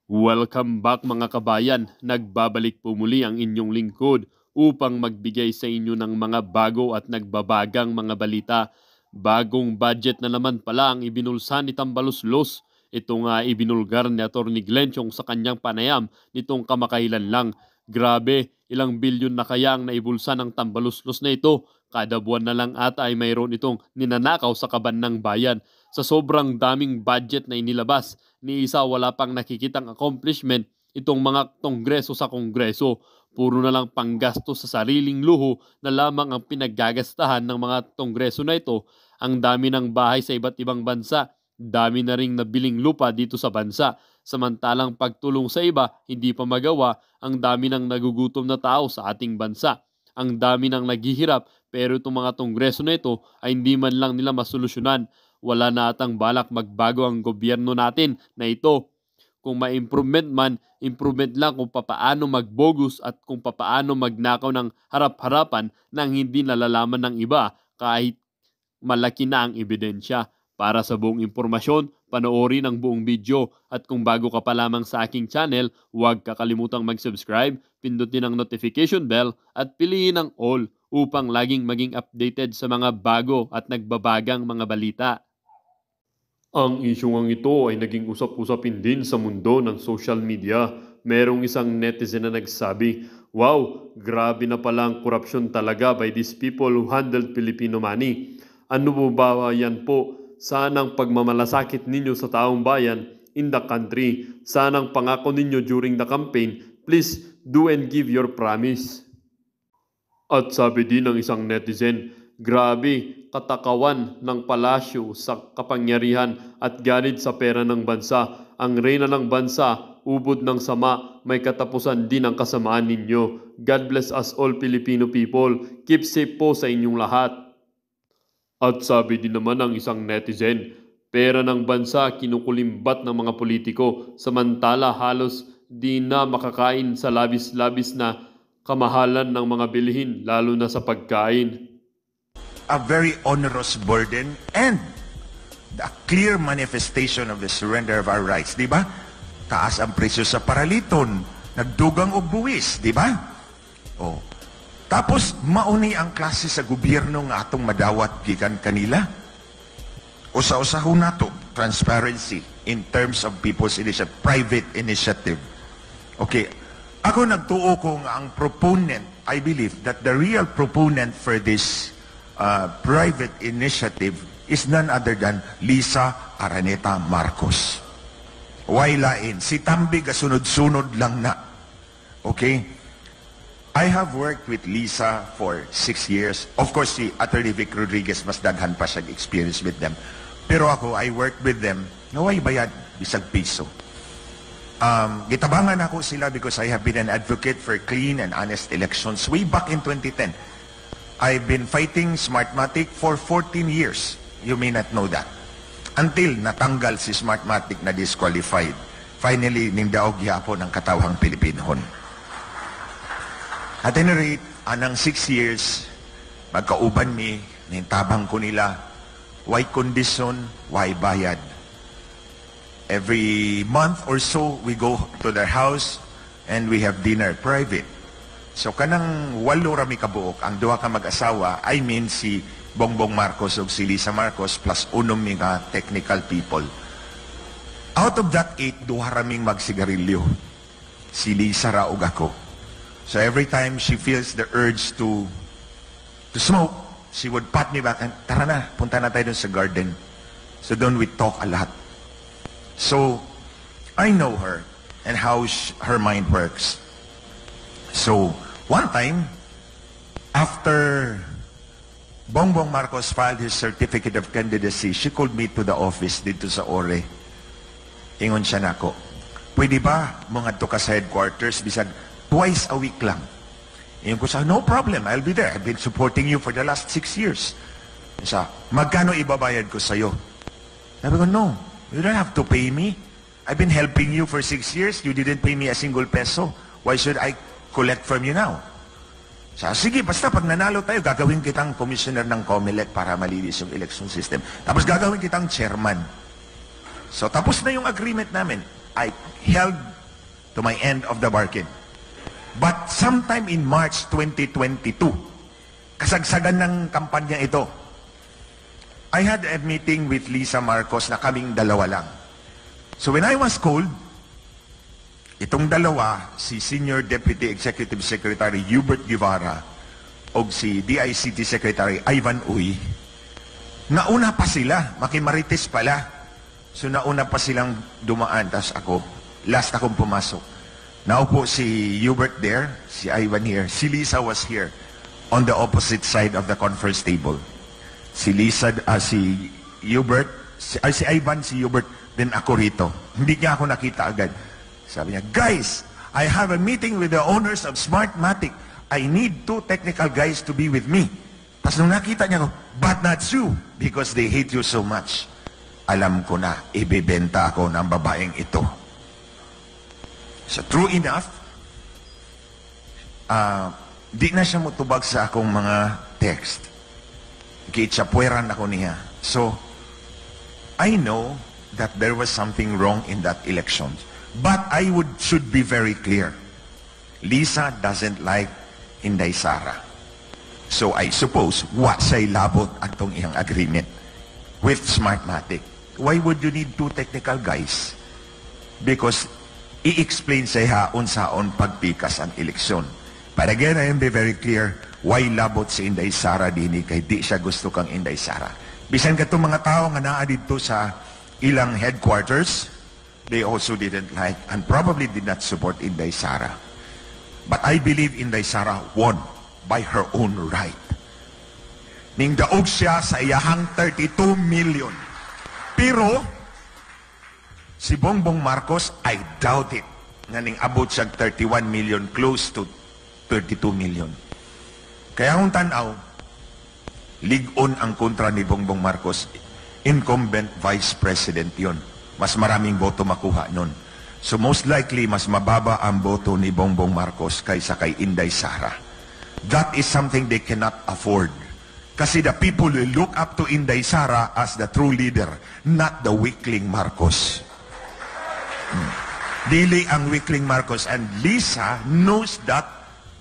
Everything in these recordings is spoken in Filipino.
Welcome back mga kabayan, nagbabalik po muli ang inyong lingkod upang magbigay sa inyo ng mga bago at nagbabagang mga balita. Bagong budget na naman pala ang ibinulsa ni Tambaluslos. Ito nga ibinulgar ni Atty. Glenchong sa kanyang panayam nitong kamakailan lang. Grabe, ilang bilyon na kaya ang naibulsa ng Tambaluslos na ito. Kada buwan na lang ata ay mayroon itong ninanakaw sa kaban ng bayan. Sa sobrang daming budget na inilabas, ni isa wala pang nakikitang accomplishment itong mga kongreso sa kongreso. Puro na lang panggasto sa sariling luho na lamang ang pinaggagastahan ng mga kongreso na ito. Ang dami ng bahay sa iba't ibang bansa, dami na ring nabiling lupa dito sa bansa. Samantalang pagtulong sa iba, hindi pa magawa, ang dami ng nagugutom na tao sa ating bansa. Ang dami ng naghihirap pero itong mga kongreso na ito ay hindi man lang nila masolusyonan. Wala na atang balak magbago ang gobyerno natin na ito. Kung may improvement man, improvement lang kung papaano magbogus at kung papaano magnakaw ng harap-harapan nang hindi nalalaman ng iba kahit malaki na ang ebidensya. Para sa buong impormasyon, panoorin ang buong video at kung bago ka pa lamang sa aking channel, huwag kakalimutang mag-subscribe, pindutin ang notification bell at piliin ang all upang laging maging updated sa mga bago at nagbabagang mga balita. Ang isyong ito ay naging usap-usapin din sa mundo ng social media. Merong isang netizen na nagsabi, "Wow, grabe na pala ang korupsyon talaga by these people who handled Filipino money. Ano po ba yan po? Sanang pagmamalasakit ninyo sa taong bayan in the country. Sanang pangako ninyo during the campaign, please do and give your promise." At sabi din ng isang netizen, "Grabe, katakawan ng palasyo sa kapangyarihan at ganid sa pera ng bansa. Ang reyna ng bansa, ubod ng sama, may katapusan din ang kasamaan ninyo. God bless us all Filipino people. Keep safe po sa inyong lahat." At sabi din naman ng isang netizen, "Pera ng bansa kinukulimbat ng mga politiko, samantala halos di na makakain sa labis-labis na kamahalan ng mga bilihin, lalo na sa pagkain." A very onerous burden and a clear manifestation of the surrender of our rights, di ba? Taas ang presyo sa paraliton, nagdugang og buwis, di ba? Oh. Tapos mauni ang klase sa gobyerno nga atong madawat gikan kanila. Usa-usahon nato transparency in terms of people's initiative, private initiative. Okay, ako nagtuo ko nga ang proponent, I believe that the real proponent for this private initiative is none other than Lisa Araneta Marcos. Why lain? Si Tambi kasunod-sunod lang na. Okay? I have worked with Lisa for 6 years. Of course, si Atty. Vic Rodriguez mas daghan pa siya experience with them. Pero ako, I worked with them. Naway bayad, bisag piso. Gitabangan ako sila because I have been an advocate for clean and honest elections way back in 2010. I've been fighting Smartmatic for 14 years. You may not know that. Until natanggal si Smartmatic na disqualified. Finally, ningdaog yapon ang katawhang Pilipinhon. At any rate, anang 6 years, magkauban mi, nintabang ko nila, why condition, why bayad. Every month or so, we go to their house and we have dinner private. So kanang 8 rami kabuok, ang duha ka mag-asawa, I mean si Bongbong Marcos ug si Lisa Marcos plus 1 mga technical people. Out of that 8, 2 raming magsigarilyo. Si Lisa ra ug ako. So every time she feels the urge to smoke, she would pat me back and, "Tara na, punta na tayo dun sa garden." So doon we talk a lot. So I know her and how her mind works. So, one time, after Bongbong Marcos filed his certificate of candidacy, she called me to the office dito sa ORE. Ingon siya nako, "Pwede ba mangadto ka sa headquarters bisag twice a week lang?" Ingon ko sa, "No problem, I'll be there. I've been supporting you for the last 6 years." Siya, "Magkano ibabayad ko sa'yo?" Sabi ko, "No, you don't have to pay me. I've been helping you for 6 years. You didn't pay me a single peso. Why should I collect from you now?" Sige, basta pag nanalo tayo, gagawin kitang commissioner ng COMELEC para malinis yung election system. Tapos gagawin kitang chairman. So tapos na yung agreement namin. I held to my end of the bargain. But sometime in March 2022, kasagsagan ng kampanya ito, I had a meeting with Lisa Marcos na kaming dalawa lang. So when I was called, itong dalawa, si Senior Deputy Executive Secretary Hubert Guevara o si DICT Secretary Ivan Uy, nauna pa sila, makimarites pala. So nauna pa silang dumaan, tas ako, last akong pumasok. Naupo si Hubert there, si Ivan here, si Lisa was here on the opposite side of the conference table. Si Lisa, si Hubert, si Ivan, si Hubert, then ako rito. Hindi niya ako nakita agad. Sabi niya, guys, I have a meeting with the owners of Smartmatic. I need 2 technical guys to be with me. Tapos nung nakita niya ko, but not you, because they hate you so much. Alam ko na, ibebenta ako ng babaeng ito. So true enough, di na siya mutubag sa akong mga text. Kitsapueran ako niya. So, I know that there was something wrong in that election. But I should be very clear. Lisa doesn't like Inday Sara. So I suppose, what say labot atong iyang agreement with Smartmatic? Why would you need 2 technical guys? Because i-explain sa iha unsaon pagpikas ang eleksyon. But again, I am very clear, why labot si Inday Sara dini kay di siya gusto kang Inday Sara. Bisan ka mga tao nga naa dito sa ilang headquarters, they also didn't like and probably did not support Inday Sara. But I believe Inday Sara won by her own right. Ning daog siya sa iyahang 32 million. Pero, si Bongbong Marcos, I doubt it, nga ning abot siya 31 million, close to 32 million. Kaya kung tanaw, ligon ang kontra ni Bongbong Marcos, incumbent vice president yon. Mas maraming boto makuha nun. So most likely, mas mababa ang boto ni Bongbong Marcos kaysa kay Inday Sara. That is something they cannot afford. Kasi the people will look up to Inday Sara as the true leader, not the weakling Marcos. Dili ang weakling Marcos. And Lisa knows that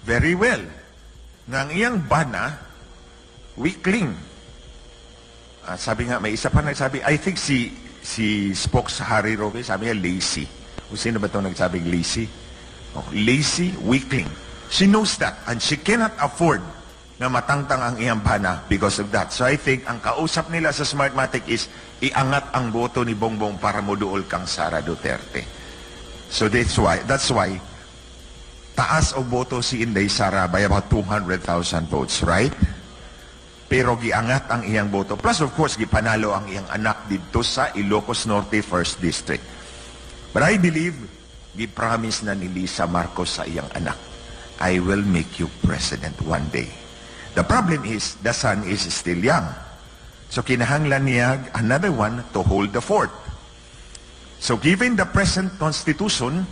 very well. Nang iyang bana, weakling. Sabi nga, may isa pa nagsabi, I think si Spock sa Harry Roque, sabi niya, lazy. O sino ba itong nagsabing lazy? Oh, lazy, weakling. She knows that, and she cannot afford na matangtang ang iyang bana because of that. So I think, ang kausap nila sa Smartmatic is, iangat ang boto ni Bongbong para moduol kang Sara Duterte. So that's why, taas o boto si Inday Sara by about 200,000 votes, right? Pero giangat ang iyang boto. Plus, of course, gipanalo ang iyang anak dito sa Ilocos Norte 1st District. But I believe, gipromise na ni Lisa Marcos sa iyang anak, I will make you president one day. The problem is, the son is still young. So kinahanglan niya another one to hold the fort. So given the present constitution,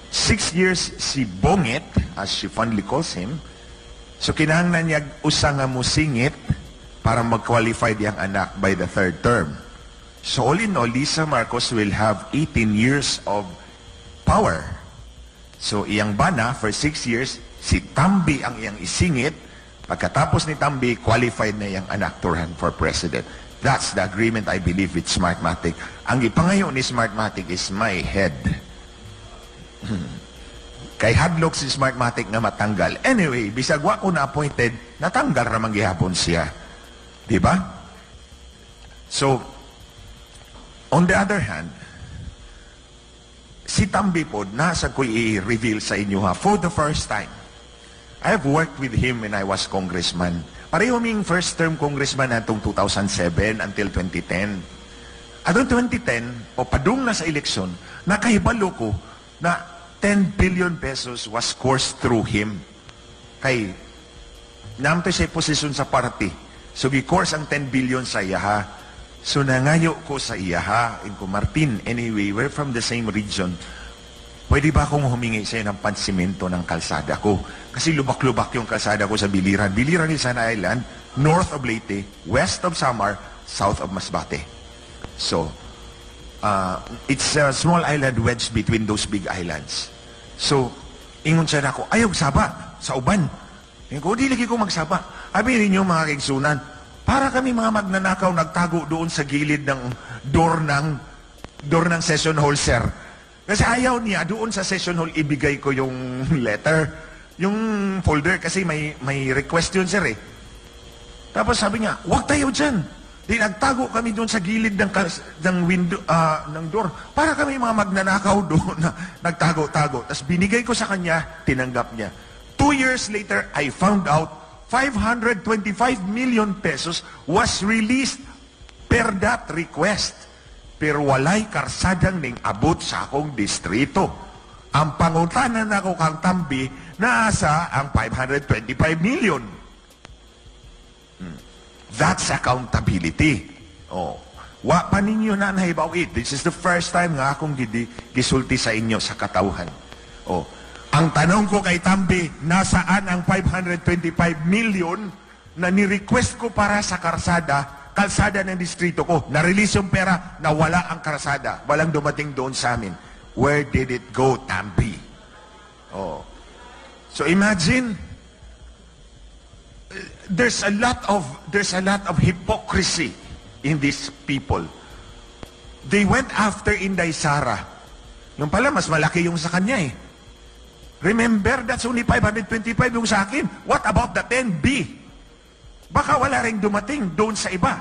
6 years si Bongit, as she fondly calls him, so kinahanglan niya usa nga musingit para mag-qualify diyang anak by the 3rd term. So all in all, Lisa Marcos will have 18 years of power. So iyang bana for 6 years, si Tambi ang iyang isingit. Pagkatapos ni Tambi, qualified na iyang anak to run for president. That's the agreement I believe with Smartmatic. Ang ipangayo ni Smartmatic is my head. Kay hadlok si Smartmatic na matanggal. Anyway, bisag wa ko na-appointed, natanggal ramang gihapon siya. Diba? So, on the other hand, si Tambi po, nasa ko i-reveal sa inyo ha, for the first time. I have worked with him when I was congressman. Pareho ming first term congressman natong 2007 until 2010. Atong 2010, o padung na sa eleksyon, nakahibalo ko na 10 billion pesos was coursed through him. Kay, namto siya posisyon sa party. So, gi-course ang 10 billion sa iyaha. So, nangayo ko sa iyaha. In ko, Martin, anyway, we're from the same region. Pwede ba akong humingi sa'yo ng pansimento ng kalsada ko? Kasi lubak-lubak yung kalsada ko sa Biliran. Biliran is an island, north of Leyte, west of Samar, south of Masbate. So, it's a small island wedged between those big islands. So, ingon siya na ako, ayog saba, sa uban. Ingon ko, di lagi ko magsaba. Abi ninyo mga kaigsunan, para kami mga magnanakaw nagtago doon sa gilid ng door ng session hall, sir. Kasi ayaw niya, doon sa session hall, ibigay ko yung letter, yung folder, kasi may request yun, sir eh. Tapos sabi niya, huwag tayo dyan. Di nagtago kami doon sa gilid ng window, ng door, para kami mga magnanakaw doon na nagtago-tago. Tapos binigay ko sa kanya, tinanggap niya. 2 years later, I found out 525 million pesos was released per that request. Pero walay karsadang ning abot sa akong distrito. Ang pangutanan ako kang Tambi, naasa ang 525 million. That's accountability. Oh. Wa pa ninyo na nahibaw it. This is the first time nga akong gisulti sa inyo sa katauhan. Oh. Ang tanong ko kay Tambi, nasaan ang 525 million na ni-request ko para sa kalsada ng distrito ko? Na-release yung pera, na wala ang kalsada. Walang dumating doon sa amin. Where did it go, Tambi? Oh. So imagine, there's a lot of hypocrisy in these people. They went after Inday Sara. Yung pala, mas malaki yung sa kanya eh. Remember, that's only 525 yung sa akin. What about the 10B? Baka wala rin dumating doon sa iba.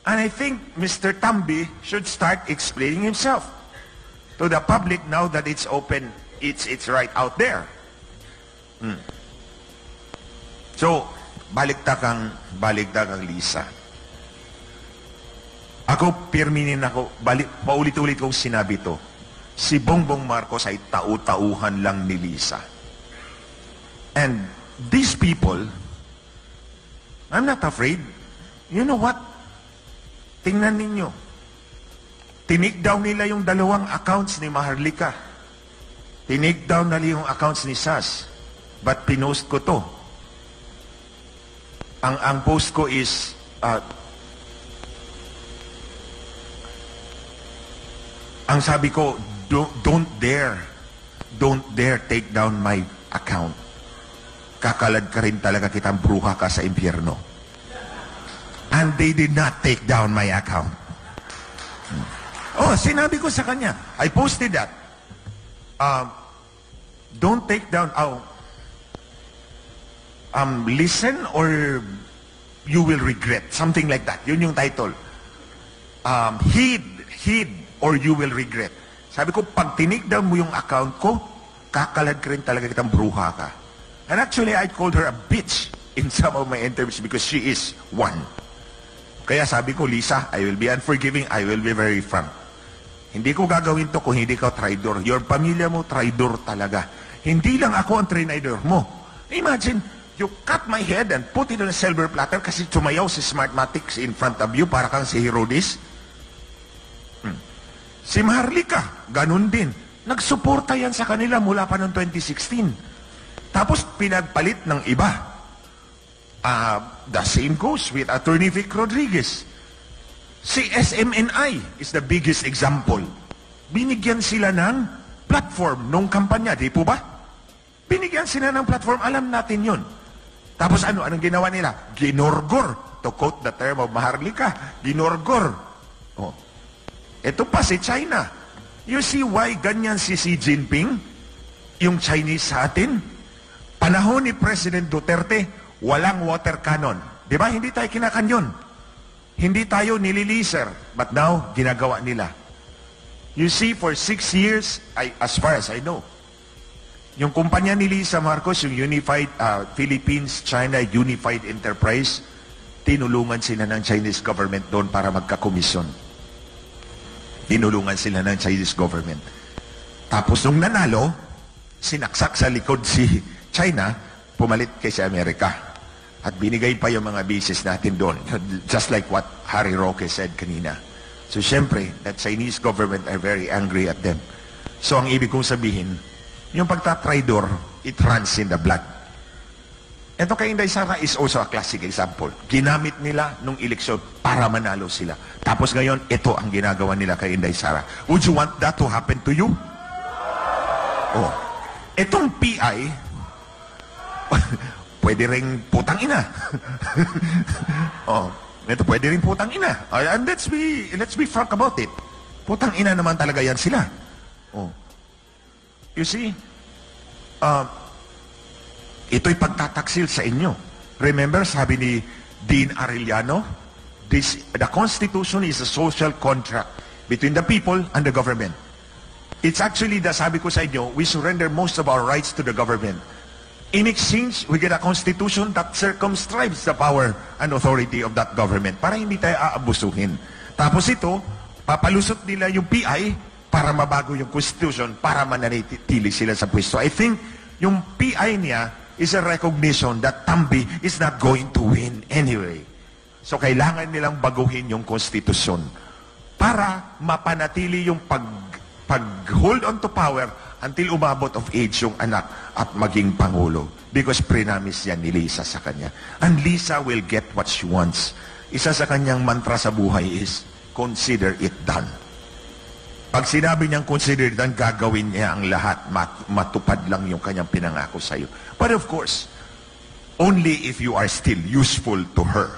And I think Mr. Tambi should start explaining himself to the public now that it's open, it's right out there. So, baligtad kang Lisa. Ako, pirminin ako, paulit-ulit kong sinabi to. Si Bongbong Marcos ay tau-tauhan lang ni Lisa. And these people, I'm not afraid. You know what? Tingnan ninyo. Tinik down nila yung 2 accounts ni Maharlika. Tinik down nila yung accounts ni Sas. But pinost ko to. Ang post ko is ang sabi ko, don't dare take down my account. Kakalad ka rin talaga, kitang bruha ka sa impyerno. And they did not take down my account. Oh, sinabi ko sa kanya, I posted that. Don't take down, listen or you will regret. Something like that. Yun yung title. Heed or you will regret. Sabi ko, pag tinigdan mo yung account ko, kakalad ka rin talaga, kitang bruha ka. And actually, I called her a bitch in some of my interviews because she is one. Kaya sabi ko, Lisa, I will be unforgiving, I will be very frank. Hindi ko gagawin to kung hindi ka traitor. Your pamilya mo, traitor talaga. Hindi lang ako ang traitor mo. Imagine, you cut my head and put it on a silver platter kasi tumayaw si Smartmatics in front of you para kang si Herodes. Si Maharlika, ganun din. Nagsuporta yan sa kanila mula pa noong 2016. Tapos pinagpalit ng iba. The same goes with Attorney Vic Rodriguez. Si SMNI is the biggest example. Binigyan sila ng platform nung kampanya, di po ba? Binigyan sila ng platform, alam natin yun. Tapos anong ginawa nila? Ginorgor. To quote the term of Maharlika, ginorgor. Oh. Ito pa si China. You see why ganyan si Xi Jinping? Yung Chinese sa atin? Panahon ni President Duterte, walang water cannon. Di ba? Hindi tayo kinakanyon. Hindi tayo nililiser. But now, ginagawa nila. You see, for 6 years, as far as I know, yung kumpanya ni Lisa Marcos, yung Unified Philippines-China Unified Enterprise, tinulungan sila ng Chinese government doon para magkakomisyon. Tinulungan sila ng Chinese government. Tapos nung nanalo, sinaksak sa likod si China, pumalit kay si Amerika. At binigay pa yung mga bases natin doon. Just like what Harry Roque said kanina. So syempre, the Chinese government are very angry at them. So ang ibig kong sabihin, yung pagtatraidor, it runs in the blood. Ito kay Inday Sara is also a classic example. Ginamit nila nung eleksyon para manalo sila. Tapos ngayon, ito ang ginagawa nila kay Inday Sara. Would you want that to happen to you? Oh. Itong PI, pwede ring putang ina. Oh, ito pwede ring putang ina. And let's be frank about it. Putang ina naman talaga yan sila. Oh. You see, ito'y pagtataksil sa inyo. Remember, sabi ni Dean Arellano, the Constitution is a social contract between the people and the government. It's actually, sabi ko sa inyo, we surrender most of our rights to the government. In exchange, we get a constitution that circumscribes the power and authority of that government para hindi tayo aabusuhin. Tapos ito, papalusot nila yung PI para mabago yung constitution para mananatili sila sa pwesto. I think yung PI niya is a recognition that Tambi is not going to win anyway. So kailangan nilang baguhin yung konstitusyon para mapanatili yung pag-hold on to power until umabot of age yung anak at maging pangulo. Because pre-namis yan ni Lisa sa kanya. And Lisa will get what she wants. Isa sa kanyang mantra sa buhay is, consider it done. Pag sinabi niyang consider it done, gagawin niya ang lahat. Matupad lang yung kanyang pinangako sa iyo. But of course, only if you are still useful to her.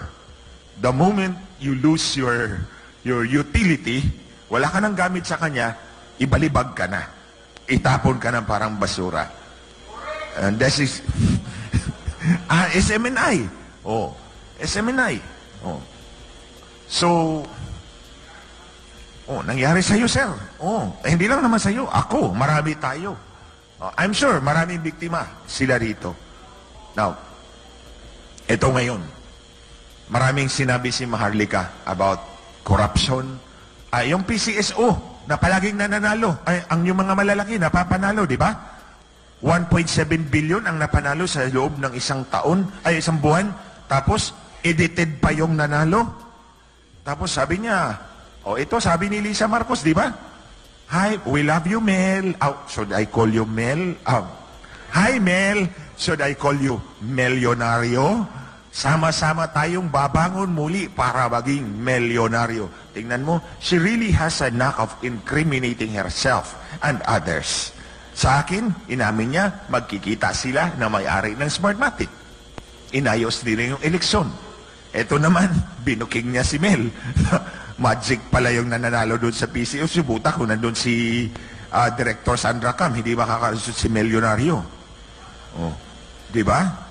The moment you lose your utility, wala ka nang gamit sa kanya, ibalibag ka na. Itapon ka na parang basura. And this is SMNI. Oh, SMNI. Oh. So, nangyari sa'yo, sir. Hindi lang naman sa'yo. Ako, marami tayo. I'm sure, maraming biktima sila rito. Now, ito ngayon. Maraming sinabi si Maharlika about corruption. Yung PCSO, na palaging nananalo. Ang yung mga malalaki, napapanalo, di ba? 1.7 billion ang napanalo sa loob ng isang buwan. Tapos, edited pa yung nanalo. Tapos sabi niya, ito sabi ni Lisa Marcos, di ba? Hi, we love you, Mel. Should I call you Mel? Hi, Mel. Should I call you Melyonario? Sama-sama tayong babangon muli para maging milyonaryo. Tingnan mo, she really has a knack of incriminating herself and others. Sa akin, inamin niya, magkikita sila na may-ari ng Smartmatic. Inayos nila yung eleksyon. Ito naman, binuking niya si Mel. Magic pala yung nananalo doon sa PCO. Subuta kung nandun si Director Sandra Cam, hindi makakalusot si milyonaryo. Di ba?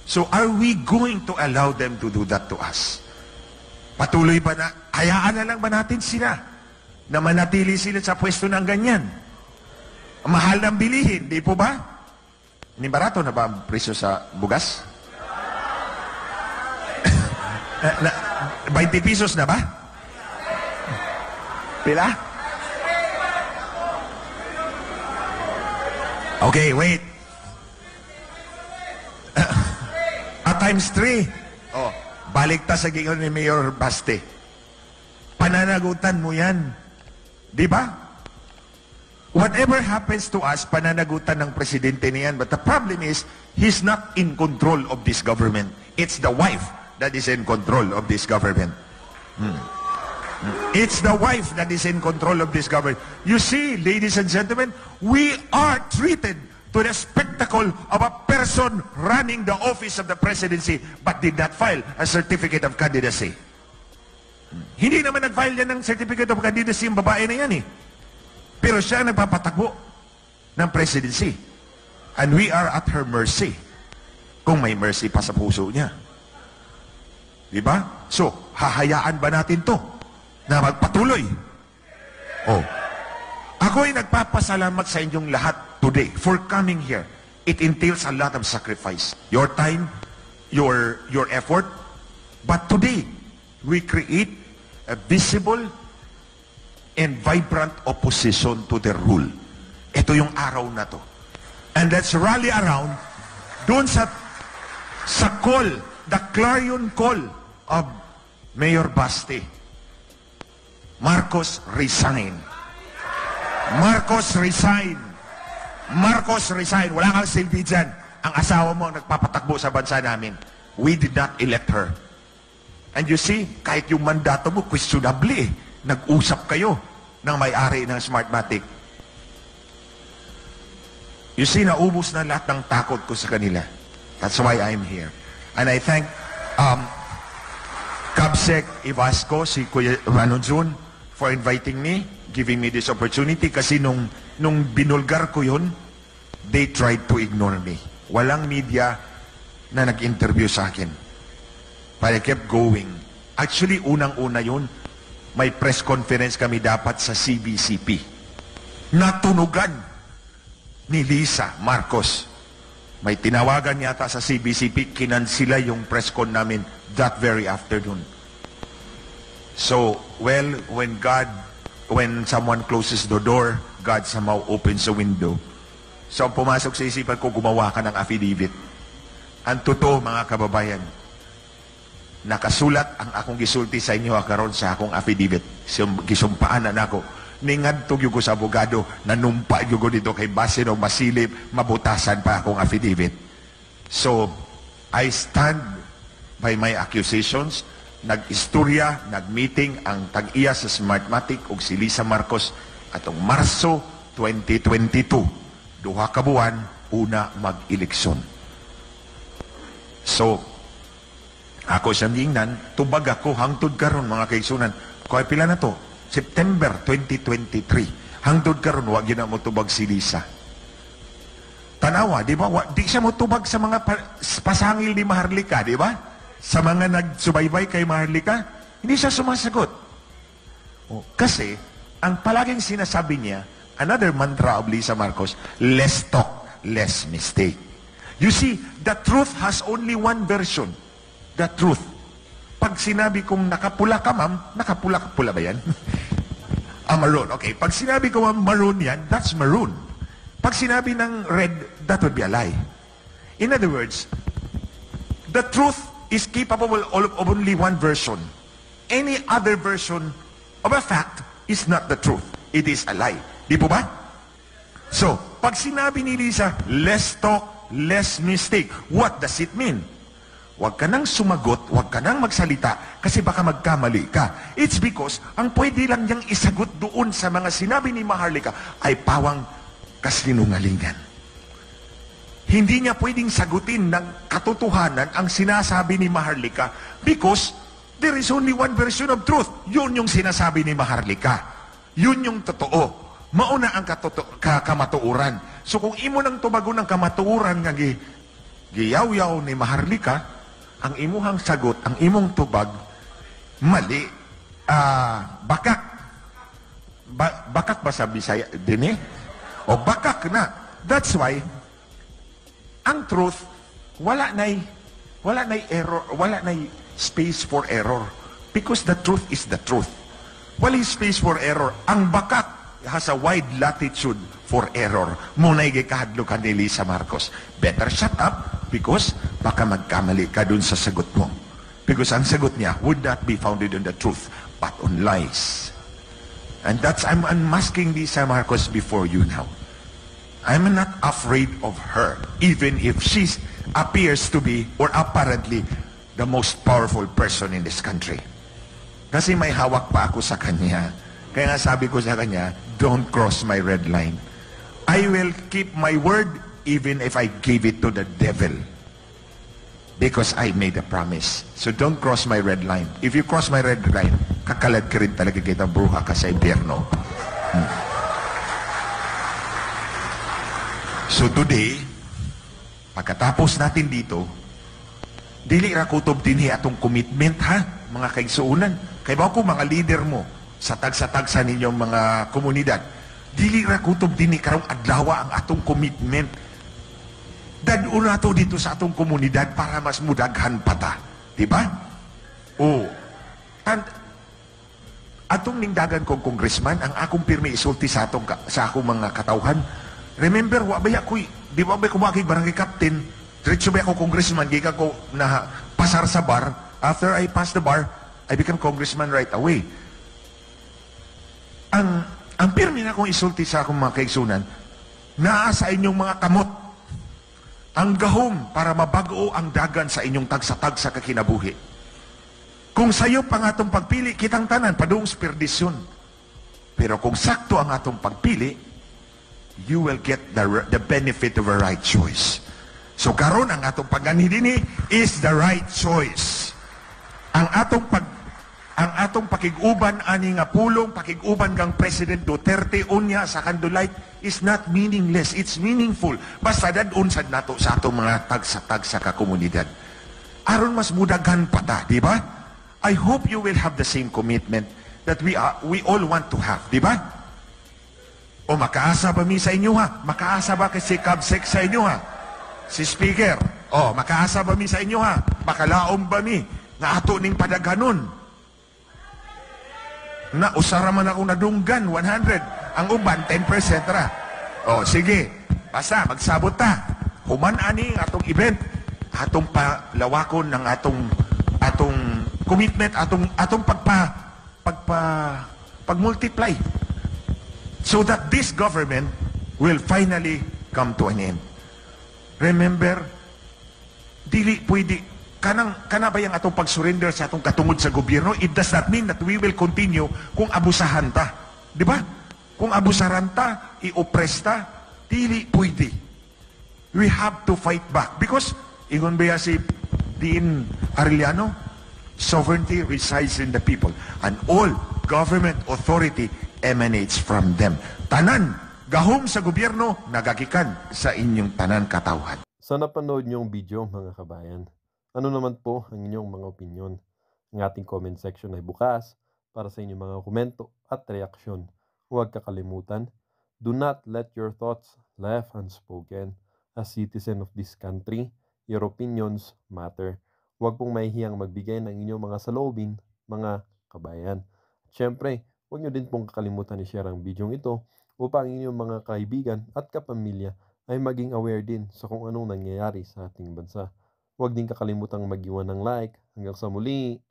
So are we going to allow them to do that to us? Patuloy ba na, hayaan na lang ba natin sila na manatili sila sa pwesto ng ganyan? Mahal ng bilihin, di po ba? Barato na ba ang presyo sa bugas? 20 pesos na ba? Pila? Okay, wait. Times 3. Balik ta sa gingon ni Mayor Baste. Pananagutan mo yan. Di ba? Whatever happens to us, pananagutan ng presidente niyan. But the problem is, he's not in control of this government. It's the wife that is in control of this government. It's the wife that is in control of this government. You see, ladies and gentlemen, we are treated to the spectacle of a person running the office of the presidency but did not file a certificate of candidacy. Hindi naman nag-file yan ng certificate of candidacy yung babae na yan eh. Pero siya nagpapatakbo ng presidency. And we are at her mercy. Kung may mercy pa sa puso niya. Diba? So, hahayaan ba natin to na magpatuloy? Ako'y nagpapasalamat sa inyong lahat today for coming here. It entails a lot of sacrifice. Your time, your effort. But today, we create a visible and vibrant opposition to the rule. Ito yung araw na to. And let's rally around doon sa call, the clarion call of Mayor Baste. Marcos resign. Marcos resign. Marcos resign. Wala kang silbi dyan. Ang asawa mo ang nagpapatakbo sa bansa namin. We did not elect her. And you see, kahit yung mandato mo, questionable eh. Nag-usap kayo ng may-ari ng Smartmatic. You see, naubos na lahat ng takot ko sa kanila. That's why I'm here. And I thank Kabsek Ivasco, si Kuya Jun, for inviting me, giving me this opportunity. Kasi nung binulgar ko yun, they tried to ignore me. Walang media na nag-interview sa akin. But I kept going. Actually, unang-una yun, may press conference kami dapat sa CBCP. Natunugan ni Lisa Marcos. May tinawagan yata sa CBCP, kinansila yung press con namin that very afternoon. So, well, when someone closes the door, God somehow opens the window. So, pumasok sa isipan ko, gumawa ka ng affidavit. Ang totoo, mga kababayan, nakasulat ang akong gisulti sa inyo karon sa akong affidavit. Gisumpaan na nako. Ningad yugo sa abogado, nanumpa yugo dito kay basin o masilip, mabutasan pa akong affidavit. So, I stand by my accusations. Nag-istorya, nag-meeting ang tag-iya sa Smartmatic ug si Lisa Marcos atong Marso 2022. Duha ka buwan, una mag-eleksyon. So, ako siyang giingnan, tubag ako hangtod karon mga kaigsunan. Kaya pila na to? September 2023. Hangtod karon wag yun na mo tubag si Lisa. Tanawa, di ba? Di siya mo tubag sa mga pasangil ni Maharlika, di ba? Sa mga nagsubaybay kay Maharlika, hindi siya sumasagot. Kasi, ang palaging sinasabi niya, another mantra of Lisa Marcos, less talk, less mistake. You see, the truth has only one version. The truth. Pag sinabi kong nakapula ka, ma'am, nakapula ba yan? Maroon. Okay, pag sinabi ko maroon yan, that's maroon. Pag sinabi ng red, that would be a lie. In other words, the truth is capable of only one version. Any other version of a fact is not the truth. It is a lie. Di po ba? So, pag sinabi ni Lisa, less talk, less mistake, what does it mean? Huwag ka nang sumagot, huwag ka nang magsalita, kasi baka magkamali ka. It's because, ang pwede lang niyang isagot doon sa mga sinabi ni Maharlika ay pawang kasinungalingan. Hindi niya pwedeng sagutin ng katotohanan ang sinasabi ni Maharlika because there is only one version of truth. Yun yung sinasabi ni Maharlika. Yun yung totoo. Mauna ang kamatuuran. So kung imo nang tumago ng kamatuuran nga giyaw-yaw ni Maharlika, ang imuhang sagot, ang imong tubag, mali. Bakak. Bakak ba sa Bisaya? Dini? O bakak na. That's why, ang truth, wala na error, wala na space for error. Because the truth is the truth. Wala space for error. Ang bakak has a wide latitude for error. Muna'y gikahadlukan ni Lisa Marcos. Better shut up because baka magkamali ka dun sa sagot mo. Because ang sagot niya would not be founded on the truth, but on lies. And that's, I'm unmasking Lisa Marcos before you now. I'm not afraid of her, even if she appears to be, or apparently, the most powerful person in this country. Kasi may hawak pa ako sa kanya. Kaya nga sabi ko sa kanya, don't cross my red line. I will keep my word even if I gave it to the devil. Because I made a promise. So don't cross my red line. If you cross my red line, kakalad ka rin talaga kita, bruha ka sa impyerno. So today, pagkatapos natin dito, dili ra kutob dinhi atong commitment ha, mga kaigsuunan. Kay ba ko mga leader mo, sa tagsa-tagsa ninyong mga komunidad, dili ra kutob dinhi karong adlaw ang atong commitment. Dadun nato dito sa atong komunidad para mas mudaghan pa ta. Diba? Oh. And, atong ningdagan kong congressman, ang akong pirmi isulti sa akong mga katawhan, remember, wabaya ko, di ba ba kumakig barangay captain, diretso ba ako congressman, giga ko na pasar sa bar, after I pass the bar, I become congressman right away. Ang pirmi na akong isulti sa akong mga kaigsunan, naa sa inyong mga kamot, ang gahom para mabago ang dagan sa inyong tagsa-tag sa kakinabuhi. Kung sayo pang atong pagpili, kitang tanan, padung sperdisyon. Pero kung sakto ang atong pagpili, you will get the benefit of a right choice. So karon ang atong pagganhi dinhi is the right choice. Ang atong pakiguban ani nga pulong pakiguban kang President Duterte unya sa Candlelight is not meaningless, it's meaningful. Basta dadun sad nato sa atong mga tagsa ka komunidad. Aron mas mudagan pa ta, di ba? I hope you will have the same commitment that we all want to have, di ba? O makaasa ba mi sa inyo ha? Makaasa ba kasi Kabsek sa inyo ha? Si Speaker, makaasa ba mi sa inyo ha? Makalaom ba mi nga ato ning padaghanon? Na usara man ako nadunggan 100, ang uban 10% ra. Sige. Basta magsabot ta. Human ani atong event, atong palawakon ng atong commitment, atong pag-multiply so that this government will finally come to an end. Remember, dili pwede kana ba yung atong pag-surrender sa atong katungod sa gobyerno? It does not mean that we will continue kung abusahan ta. Di ba? Kung abusahan ta, i-oppress ta, dili pwede. We have to fight back. Because, ingon ba si Dean Arellano, sovereignty resides in the people. And all government authority emanates from them. Tanan, gahom sa gobyerno, nagagikan sa inyong tanan katawhan. Sa napanood niyong video mga kabayan, ano naman po ang inyong mga opinyon? Ang ating comment section ay bukas para sa inyong mga komento at reaksyon. Huwag kakalimutan, do not let your thoughts left unspoken. As citizen of this country, your opinions matter. Huwag pong mahihiyang magbigay ng inyong mga saloobin, mga kabayan. At syempre, huwag nyo din pong kakalimutan i-share ang video ito upang inyong mga kaibigan at kapamilya ay maging aware din sa kung anong nangyayari sa ating bansa. Huwag din kakalimutang mag-iwan ng like. Hanggang sa muli!